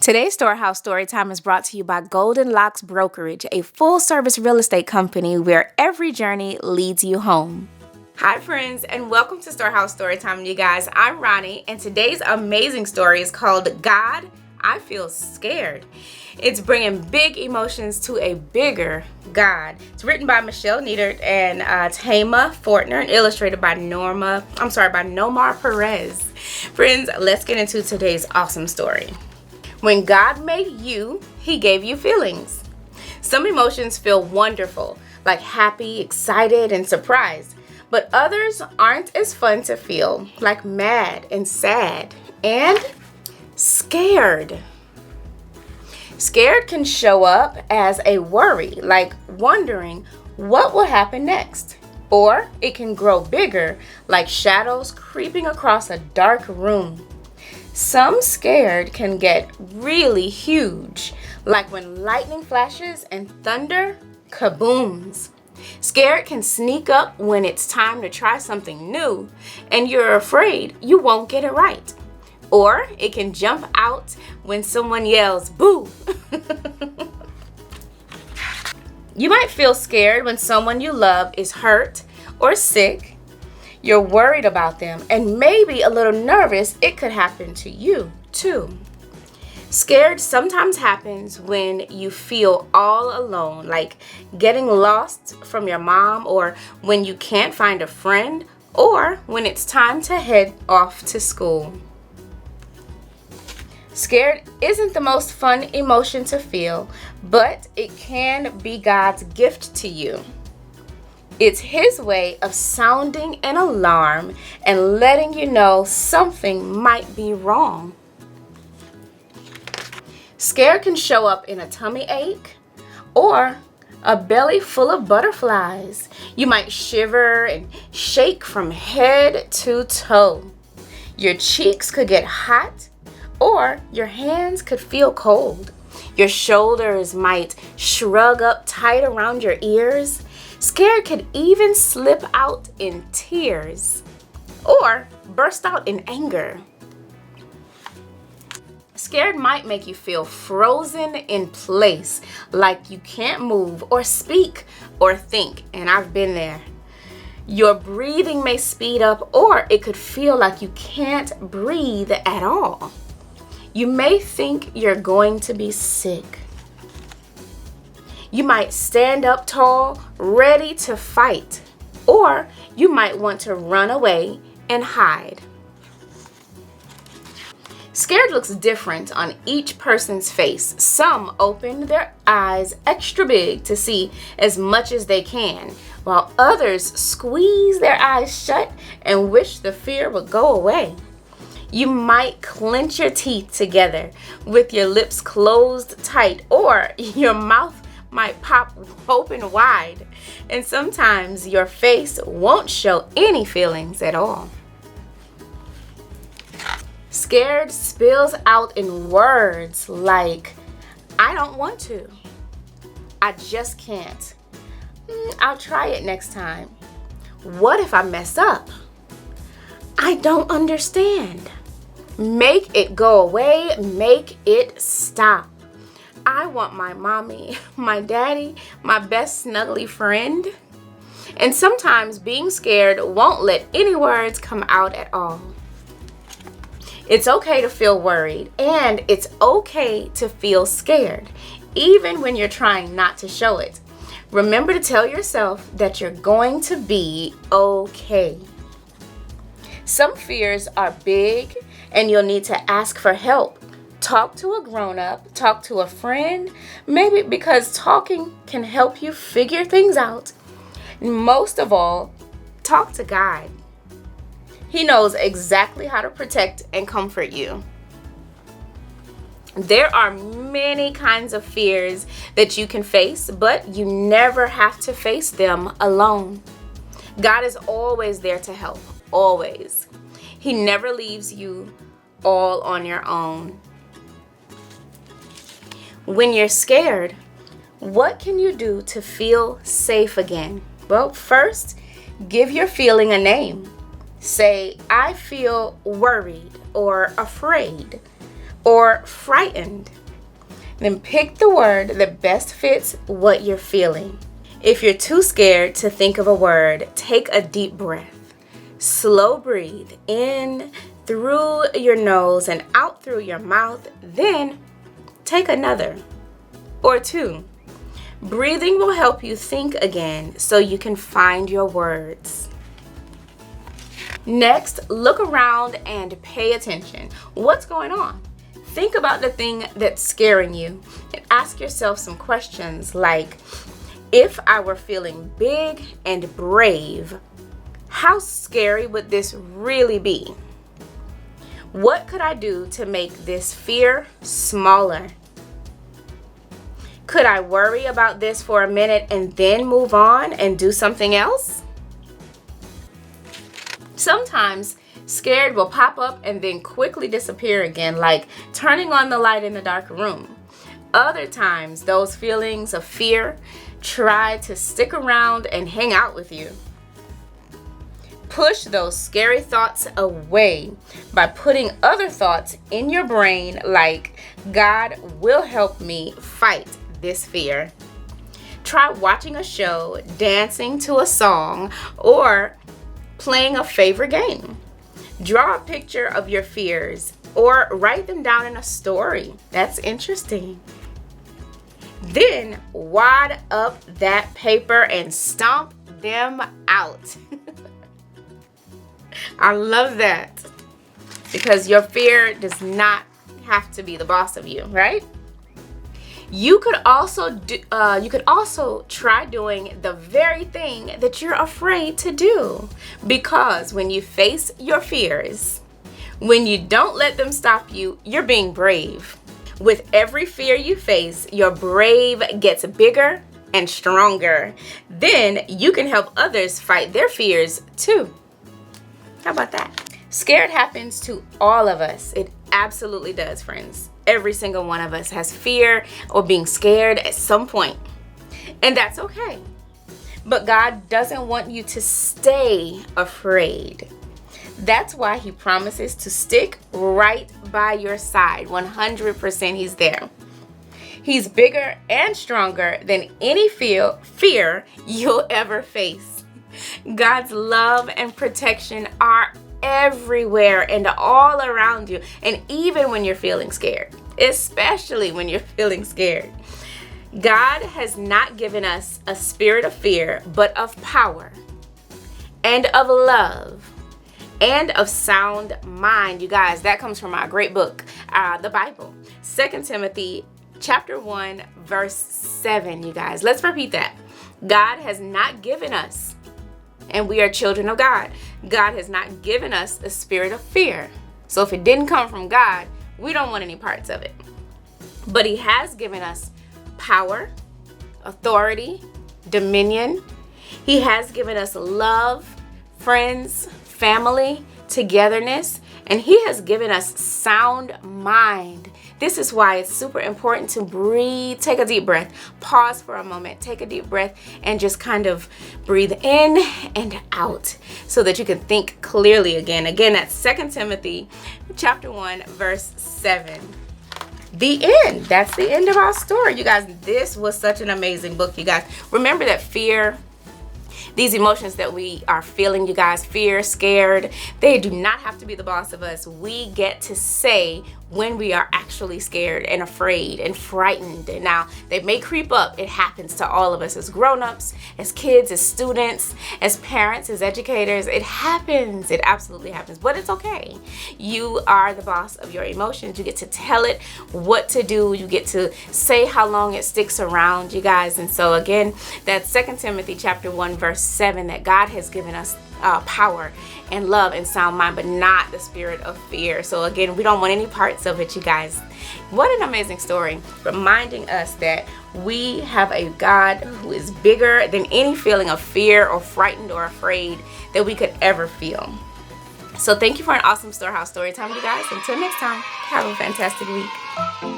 Today's Storehouse Storytime is brought to you by Golden Locks Brokerage, a full-service real estate company where every journey leads you home. Hi friends, and welcome to Storehouse Storytime, you guys. I'm Ronnie, and today's amazing story is called God, I Feel Scared. It's bringing big emotions to a bigger God. It's written by Michelle Nietert and Tama Fortner and illustrated by Nomar Perez. Friends, let's get into today's awesome story. When God made you, He gave you feelings. Some emotions feel wonderful, like happy, excited, and surprised. But others aren't as fun to feel, like mad and sad and scared. Scared can show up as a worry, like wondering what will happen next. Or it can grow bigger, like shadows creeping across a dark room. Some scared can get really huge, like when lightning flashes and thunder kabooms. Scared can sneak up when it's time to try something new, and you're afraid you won't get it right. Or it can jump out when someone yells, "Boo!" You might feel scared when someone you love is hurt or sick. You're worried about them and maybe a little nervous it could happen to you too. Scared sometimes happens when you feel all alone, like getting lost from your mom, or when you can't find a friend, or when it's time to head off to school. Scared isn't the most fun emotion to feel, but it can be God's gift to you. It's His way of sounding an alarm and letting you know something might be wrong. Scare can show up in a tummy ache or a belly full of butterflies. You might shiver and shake from head to toe. Your cheeks could get hot or your hands could feel cold. Your shoulders might shrug up tight around your ears. Scared could even slip out in tears or burst out in anger. Scared might make you feel frozen in place, like you can't move or speak or think, and I've been there. Your breathing may speed up, or it could feel like you can't breathe at all. You may think you're going to be sick. You might stand up tall, ready to fight, or you might want to run away and hide. Scared looks different on each person's face. Some open their eyes extra big to see as much as they can, while others squeeze their eyes shut and wish the fear would go away. You might clench your teeth together with your lips closed tight, or your mouth might pop open wide, and sometimes your face won't show any feelings at all. Scared spills out in words like, "I don't want to," "I just can't," "I'll try it next time," "What if I mess up?" "I don't understand." "Make it go away, make it stop." "I want my mommy, my daddy, my best snuggly friend." And sometimes being scared won't let any words come out at all. It's okay to feel worried, and it's okay to feel scared, even when you're trying not to show it. Remember to tell yourself that you're going to be okay. Some fears are big, and you'll need to ask for help. Talk to a grown-up, talk to a friend, maybe, because talking can help you figure things out. Most of all, talk to God. He knows exactly how to protect and comfort you. There are many kinds of fears that you can face, but you never have to face them alone. God is always there to help, always. He never leaves you all on your own. When you're scared, what can you do to feel safe again? Well, first, give your feeling a name. Say, "I feel worried," or "afraid." or frightened? Then pick the word that best fits what you're feeling. If you're too scared to think of a word, take a deep breath. Slow breathe in through your nose and out through your mouth. Then take another or two. Breathing will help you think again so you can find your words. Next, look around and pay attention. What's going on? Think about the thing that's scaring you and ask yourself some questions like, if I were feeling big and brave, how scary would this really be? What could I do to make this fear smaller? Could I worry about this for a minute and then move on and do something else? Sometimes scared will pop up and then quickly disappear again, like turning on the light in a dark room. Other times, those feelings of fear try to stick around and hang out with you. Push those scary thoughts away by putting other thoughts in your brain like, God will help me fight this fear. Try watching a show, dancing to a song, or playing a favorite game. Draw a picture of your fears or write them down in a story. That's interesting. Then wad up that paper and stomp them out. I love that, because your fear does not have to be the boss of you, right? You could also try doing the very thing that you're afraid to do, because when you face your fears, when you don't let them stop you, you're being brave. With every fear you face, your brave gets bigger and stronger. Then you can help others fight their fears too. How about that? Scared happens to all of us. It absolutely does, friends. Every single one of us has fear or being scared at some point. And that's okay. But God doesn't want you to stay afraid. That's why He promises to stick right by your side. 100% He's there. He's bigger and stronger than any fear you'll ever face. God's love and protection are everywhere and all around you, and even when you're feeling scared, especially when you're feeling scared. God has not given us a spirit of fear, but of power and of love and of sound mind. You guys, that comes from our great book, the Bible. 2 Timothy chapter 1, verse 7, you guys. Let's repeat that. God has not given us, and we are children of God, God has not given us a spirit of fear. So if it didn't come from God, we don't want any parts of it. But He has given us power, authority, dominion. He has given us love, friends, family, togetherness, and He has given us sound mind. This is why it's super important to breathe. Take a deep breath. Pause for a moment. Take a deep breath and just kind of breathe in and out so that you can think clearly again. Again, that's 2 Timothy chapter 1, verse 7. The end. That's the end of our story. You guys, this was such an amazing book, you guys. Remember that fear, these emotions that we are feeling, you guys, fear, scared, they do not have to be the boss of us. We get to say when we are actually scared and afraid and frightened. And now they may creep up. It happens to all of us as grown-ups, as kids, as students, as parents, as educators. It happens. It absolutely happens. But it's okay. You are the boss of your emotions. You get to tell it what to do. You get to say how long it sticks around, you guys. And so again, that's 2 Timothy chapter 1, verse 7, that God has given us power and love and sound mind, but not the spirit of fear. So again, we don't want any parts of it, you guys. What an amazing story, reminding us that we have a God who is bigger than any feeling of fear or frightened or afraid that we could ever feel. So thank you for an awesome Storehouse story time, you guys. Until next time, have a fantastic week.